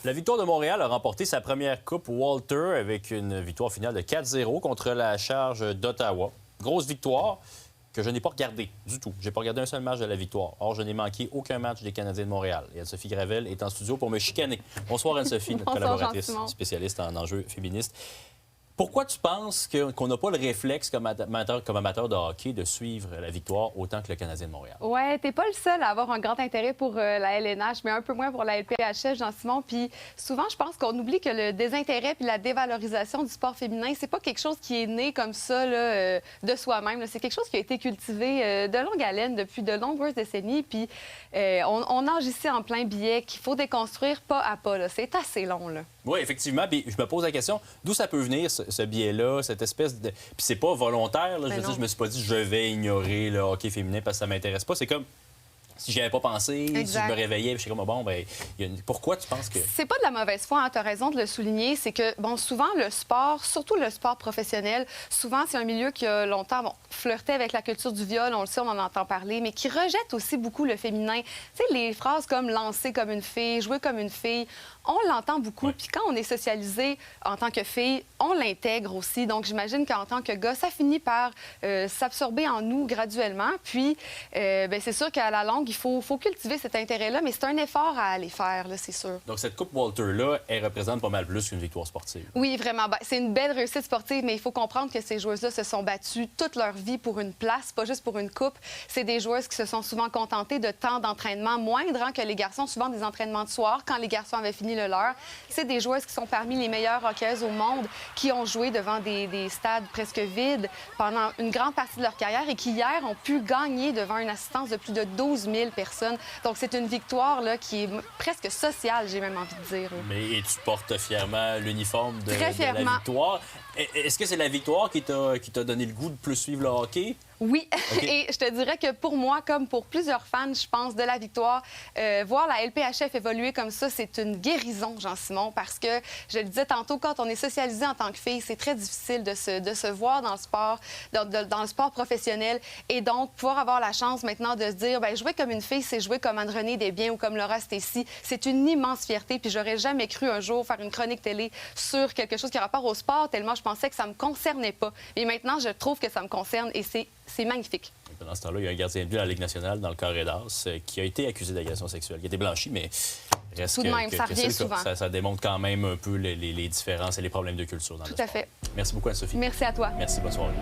La Victoire de Montréal a remporté sa première Coupe Walter avec une victoire finale de 4-0 contre la Charge d'Ottawa. Grosse victoire que je n'ai pas regardée du tout. Je n'ai pas regardé un seul match de la Victoire. Or, je n'ai manqué aucun match des Canadiens de Montréal. Et Anne-Sophie Gravel est en studio pour me chicaner. Bonsoir Anne-Sophie, notre collaboratrice spécialiste en enjeux féministes. Pourquoi tu penses qu'on n'a pas le réflexe comme amateur de hockey de suivre la Victoire autant que le Canadien de Montréal? Oui, t'es pas le seul à avoir un grand intérêt pour la LNH, mais un peu moins pour la LPHF, Jean-Simon. Puis souvent, je pense qu'on oublie que le désintérêt puis la dévalorisation du sport féminin, c'est pas quelque chose qui est né comme ça là, de soi-même. C'est quelque chose qui a été cultivé de longue haleine depuis de nombreuses décennies. Puis on nage ici en plein biais qu'il faut déconstruire pas à pas. C'est assez long, là. Oui, effectivement. Puis je me pose la question, d'où ça peut venir, ce biais-là, cette espèce de... Puis c'est pas volontaire, là. Je me suis pas dit, je vais ignorer le hockey féminin parce que ça m'intéresse pas. C'est comme si j'y avais pas pensé, exact. Si je me réveillais, puis je suis comme, bon, ben, pourquoi tu penses que... C'est pas de la mauvaise foi, hein, tu as raison de le souligner. C'est que, bon, souvent, le sport, surtout le sport professionnel, souvent, c'est un milieu qui a longtemps flirté avec la culture du viol, on le sait, on en entend parler, mais qui rejette aussi beaucoup le féminin. Tu sais, les phrases comme lancer comme une fille, jouer comme une fille, on l'entend beaucoup. Puis quand on est socialisé en tant que fille, on l'intègre aussi. Donc, j'imagine qu'en tant que gars, ça finit par s'absorber en nous graduellement. Puis, c'est sûr qu'à la longue, il faut cultiver cet intérêt-là, mais c'est un effort à aller faire, c'est sûr. Donc, cette Coupe Walter-là, elle représente pas mal plus qu'une victoire sportive. Oui, vraiment. Ben, c'est une belle réussite sportive, mais il faut comprendre que ces joueuses-là se sont battues toute leur vie pour une place, pas juste pour une coupe. C'est des joueuses qui se sont souvent contentées de temps d'entraînement moindre que les garçons, souvent des entraînements de soir, quand les garçons avaient fini le leur. C'est des joueuses qui sont parmi les meilleures hockeyeuses au monde, qui ont joué devant des stades presque vides pendant une grande partie de leur carrière et qui, hier, ont pu gagner devant une assistance de plus de 12 000 personnes. Donc, c'est une victoire là, qui est presque sociale, j'ai même envie de dire. Mais tu portes fièrement l'uniforme de la victoire. Est-ce que c'est la victoire qui t'a donné le goût de plus suivre le hockey? Oui, okay. Et je te dirais que pour moi, comme pour plusieurs fans, je pense, de la victoire, voir la LPHF évoluer comme ça, c'est une guérison, Jean-Simon, parce que, je le disais tantôt, quand on est socialisé en tant que fille, c'est très difficile de se voir dans le sport, dans le sport professionnel, et donc pouvoir avoir la chance maintenant de se dire, bien, jouer comme une fille, c'est jouer comme Anne-Renée Desbiens ou comme Laura Stacey. C'est une immense fierté, puis j'aurais jamais cru un jour faire une chronique télé sur quelque chose qui a rapport au sport, tellement je pensais que ça me concernait pas. Mais maintenant, je trouve que ça me concerne, et c'est magnifique. Pendant ce temps-là, il y a un gardien de but à la Ligue nationale dans le Carré d'As qui a été accusé d'agression sexuelle, qui a été blanchi, mais reste tout de même, ça revient souvent. Ça démontre quand même un peu les différences et les problèmes de culture dans le sport. Tout à fait. Merci beaucoup, Anne-Sophie. Merci à toi. Merci, bonne soirée.